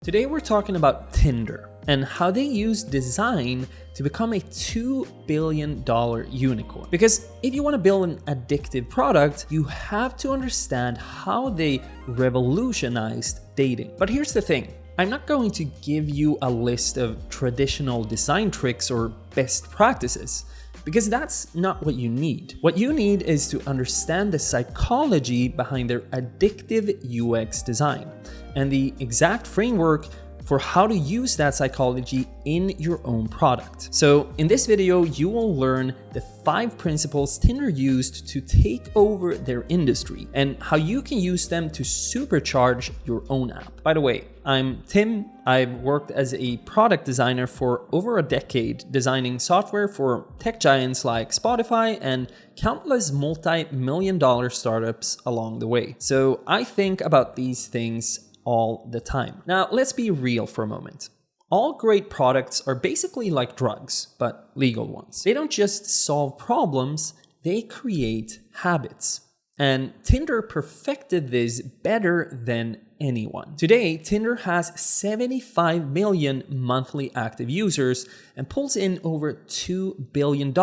Today we're talking about Tinder and how they use design to become a $2 billion unicorn. Because if you want to build an addictive product, you have to understand how they revolutionized dating. But here's the thing. I'm not going to give you a list of traditional design tricks or best practices, because that's not what you need. What you need is to understand the psychology behind their addictive UX design and the exact framework for how to use that psychology in your own product. So in this video, you will learn the 5 principles Tinder used to take over their industry and how you can use them to supercharge your own app. By the way, I'm Tim. I've worked as a product designer for over a decade, designing software for tech giants like Spotify and countless multi-million-dollar startups along the way. So I think about these things all the time. Now, let's be real for a moment. All great products are basically like drugs, but legal ones. They don't just solve problems, they create habits. And Tinder perfected this better than anyone. Today, Tinder has 75 million monthly active users and pulls in over $2 billion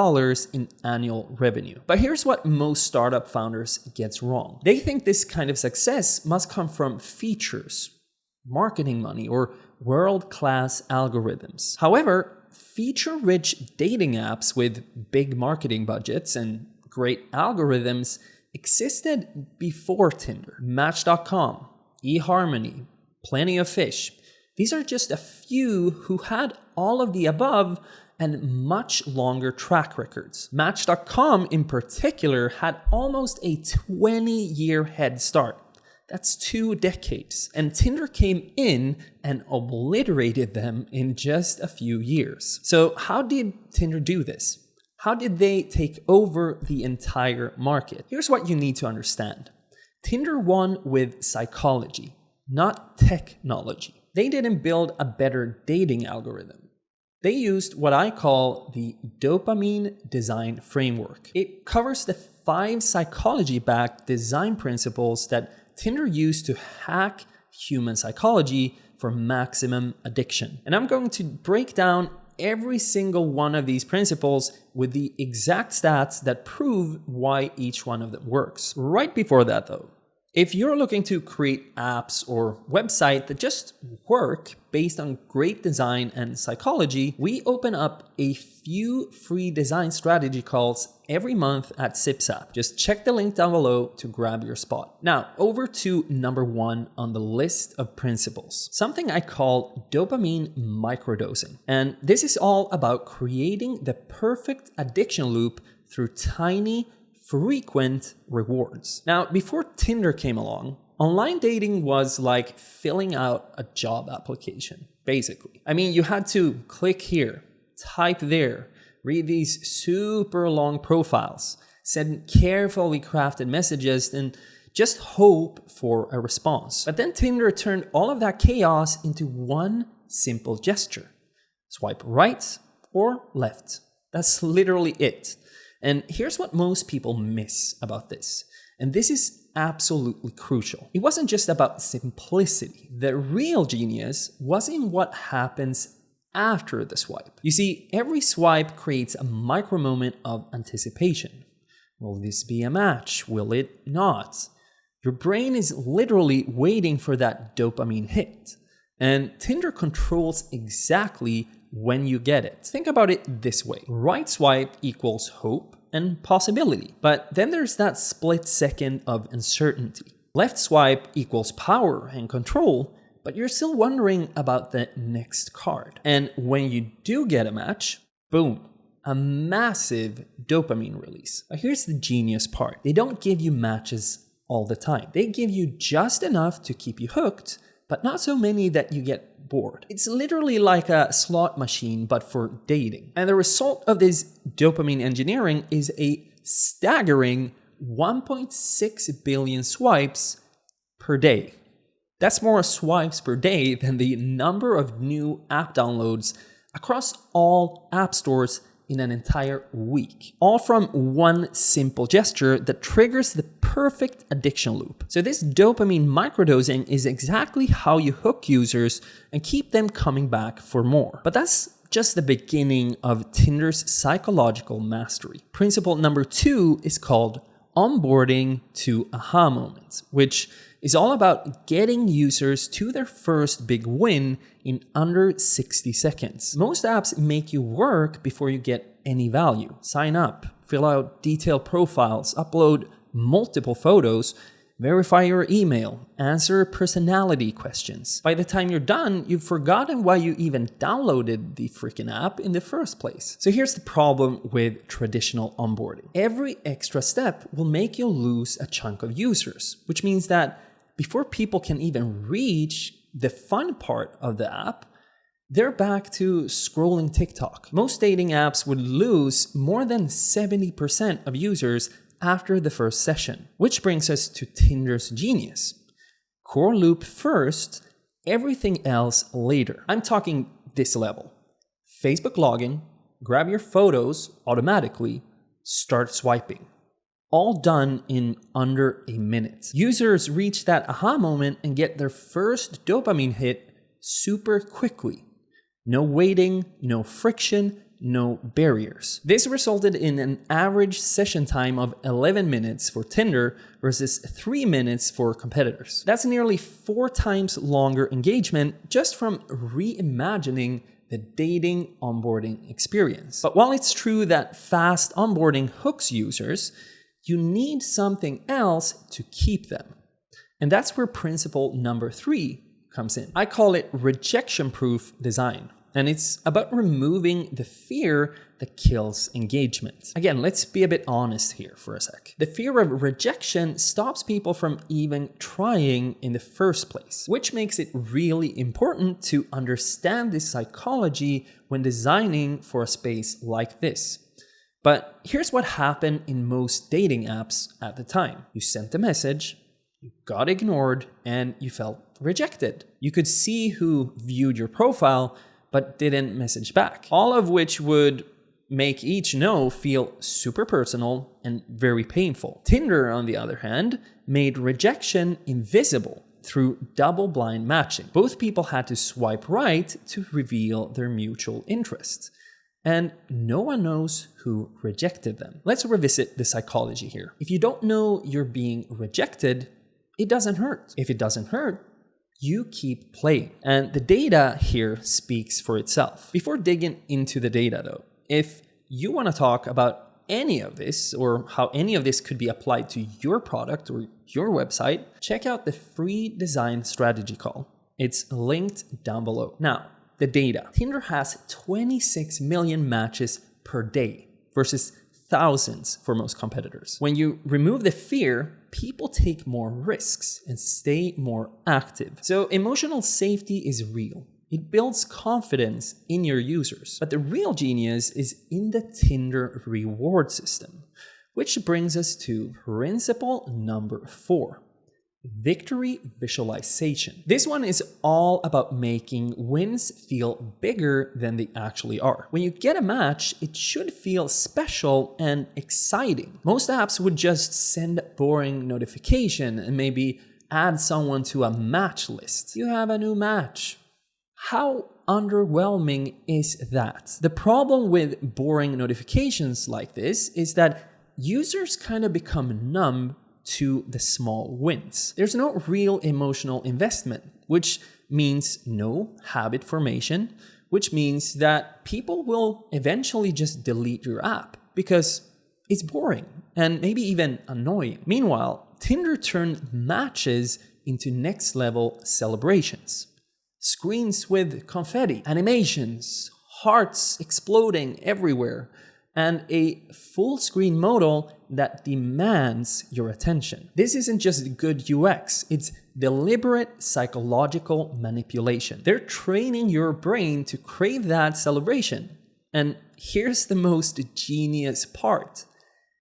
in annual revenue. But here's what most startup founders get wrong. They think this kind of success must come from features, marketing money, or world-class algorithms. However, feature-rich dating apps with big marketing budgets and great algorithms existed before Tinder. Match.com, eHarmony, Plenty of Fish. These are just a few who had all of the above and much longer track records. Match.com in particular had almost a 20-year head start. That's 2 decades. And Tinder came in and obliterated them in just a few years. So how did Tinder do this? How did they take over the entire market? Here's what you need to understand. Tinder won with psychology, not technology. They didn't build a better dating algorithm. They used what I call the dopamine design framework. It covers the 5 psychology-backed design principles that Tinder used to hack human psychology for maximum addiction. And I'm going to break down every single one of these principles with the exact stats that prove why each one of them works. Right before that though, if you're looking to create apps or websites that just work based on great design and psychology, we open up a few free design strategy calls every month at SipSap. Just check the link down below to grab your spot. Now, over to number 1 on the list of principles, something I call dopamine microdosing. And this is all about creating the perfect addiction loop through tiny, frequent rewards. Now, before Tinder came along, online dating was like filling out a job application, basically. I mean, you had to click here, type there, read these super long profiles, send carefully crafted messages, and just hope for a response. But then Tinder turned all of that chaos into one simple gesture. Swipe right or left. That's literally it. And here's what most people miss about this. And this is absolutely crucial. It wasn't just about simplicity. The real genius was in what happens after the swipe. You see, every swipe creates a micro moment of anticipation. Will this be a match? Will it not? Your brain is literally waiting for that dopamine hit. And Tinder controls exactly when you get it. Think about it this way. Right swipe equals hope and possibility. But then there's that split second of uncertainty. Left swipe equals power and control, but you're still wondering about the next card. And when you do get a match, boom, a massive dopamine release. But here's the genius part. They don't give you matches all the time. They give you just enough to keep you hooked, but not so many that you get bored. It's literally like a slot machine, but for dating. And the result of this dopamine engineering is a staggering 1.6 billion swipes per day. That's more swipes per day than the number of new app downloads across all app stores in an entire week, all from one simple gesture that triggers the perfect addiction loop. So this dopamine microdosing is exactly how you hook users and keep them coming back for more. But that's just the beginning of Tinder's psychological mastery. Principle number 2 is called onboarding to aha moments, which is all about getting users to their first big win in under 60 seconds. Most apps make you work before you get any value. Sign up, fill out detailed profiles, upload multiple photos, verify your email, answer personality questions. By the time you're done, you've forgotten why you even downloaded the freaking app in the first place. So here's the problem with traditional onboarding. Every extra step will make you lose a chunk of users, which means that before people can even reach the fun part of the app, they're back to scrolling TikTok. Most dating apps would lose more than 70% of users after the first session, which brings us to Tinder's genius. Core loop first, everything else later. I'm talking this level. Facebook login, grab your photos automatically, start swiping. All done in under a minute. Users reach that aha moment and get their first dopamine hit super quickly. No waiting, no friction, no barriers. This resulted in an average session time of 11 minutes for Tinder versus 3 minutes for competitors. That's nearly 4 times longer engagement just from reimagining the dating onboarding experience. But while it's true that fast onboarding hooks users, you need something else to keep them. And that's where principle number 3 comes in. I call it rejection-proof design. And it's about removing the fear that kills engagement. Again, let's be a bit honest here for a sec. The fear of rejection stops people from even trying in the first place, which makes it really important to understand this psychology when designing for a space like this. But here's what happened in most dating apps at the time. You sent a message, you got ignored, and you felt rejected. You could see who viewed your profile but didn't message back. All of which would make each no feel super personal and very painful. Tinder, on the other hand, made rejection invisible through double-blind matching. Both people had to swipe right to reveal their mutual interest. And no one knows who rejected them. Let's revisit the psychology here. If you don't know you're being rejected, it doesn't hurt. If it doesn't hurt, you keep playing. And the data here speaks for itself. Before digging into the data though, if you want to talk about any of this or how any of this could be applied to your product or your website, check out the free design strategy call. It's linked down below. Now, the data. Tinder has 26 million matches per day versus thousands for most competitors. When you remove the fear, people take more risks and stay more active. So emotional safety is real. It builds confidence in your users. But the real genius is in the Tinder reward system, which brings us to principle number 4. Victory visualization. This one is all about making wins feel bigger than they actually are. When you get a match, it should feel special and exciting. Most apps would just send a boring notification and maybe add someone to a match list. You have a new match. How underwhelming is that? The problem with boring notifications like this is that users kind of become numb to the small wins. There's no real emotional investment, which means no habit formation, which means that people will eventually just delete your app because it's boring and maybe even annoying. Meanwhile, Tinder turned matches into next level celebrations. Screens with confetti, animations, hearts exploding everywhere, and a full screen modal that demands your attention. This isn't just good UX, it's deliberate psychological manipulation. They're training your brain to crave that celebration. And here's the most genius part.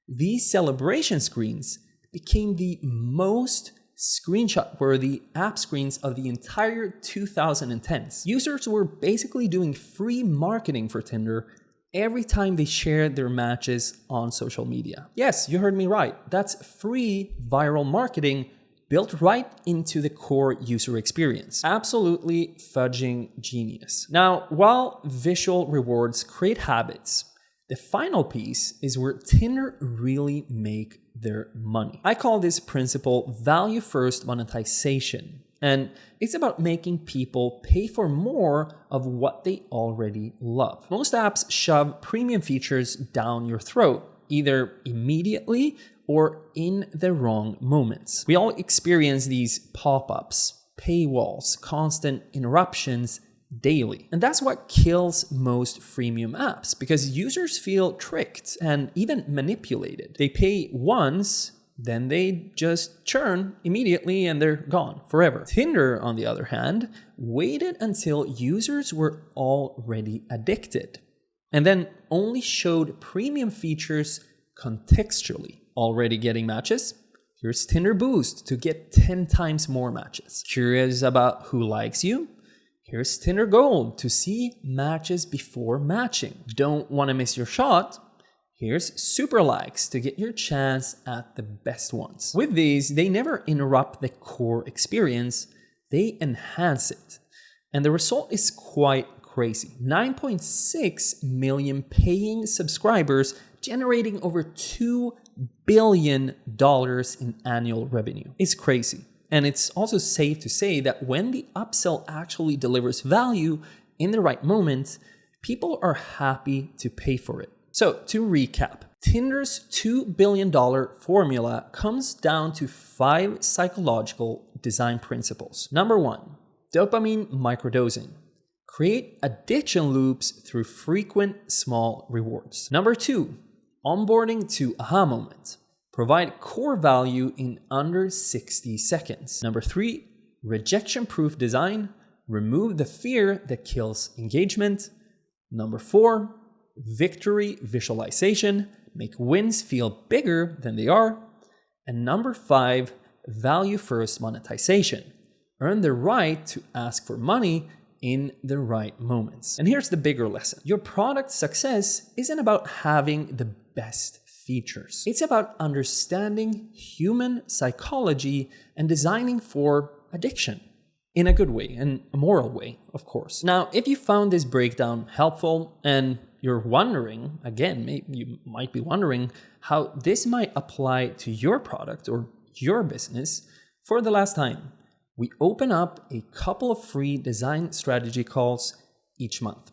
These celebration screens became the most screenshot-worthy app screens of the entire 2010s. Users were basically doing free marketing for Tinder every time they share their matches on social media. Yes, you heard me right. That's free viral marketing built right into the core user experience. Absolutely fudging genius. Now, while visual rewards create habits, the final piece is where Tinder really make their money. I call this principle value-first monetization. And it's about making people pay for more of what they already love. Most apps shove premium features down your throat, either immediately or in the wrong moments. We all experience these pop-ups, paywalls, constant interruptions daily. And that's what kills most freemium apps, because users feel tricked and even manipulated. They pay once, then they just churn immediately and they're gone forever. Tinder, on the other hand, waited until users were already addicted and then only showed premium features contextually. Already getting matches? Here's Tinder Boost to get 10 times more matches. Curious about who likes you? Here's Tinder Gold to see matches before matching. Don't want to miss your shot? Here's Super Likes to get your chance at the best ones. With these, they never interrupt the core experience, they enhance it. And the result is quite crazy. 9.6 million paying subscribers generating over $2 billion in annual revenue. It's crazy. And it's also safe to say that when the upsell actually delivers value in the right moment, people are happy to pay for it. So to recap, Tinder's $2 billion formula comes down to 5 psychological design principles. Number 1, dopamine microdosing. Create addiction loops through frequent small rewards. Number 2, onboarding to aha moment. Provide core value in under 60 seconds. Number 3, rejection-proof design. Remove the fear that kills engagement. Number 4, victory visualization. Make wins feel bigger than they are. And number 5, value-first monetization. Earn the right to ask for money in the right moments. And here's the bigger lesson. Your product success isn't about having the best features. It's about understanding human psychology and designing for addiction in a good way and a moral way, of course. Now, if you found this breakdown helpful and you're wondering, again, maybe you might be wondering how this might apply to your product or your business, for the last time, we open up a couple of free design strategy calls each month.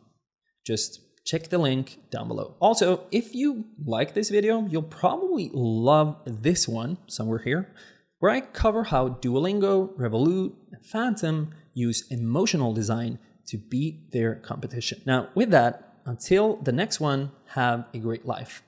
Just check the link down below. Also, if you like this video, you'll probably love this one somewhere here, where I cover how Duolingo, Revolut, and Phantom use emotional design to beat their competition. Now, with that, until the next one, have a great life.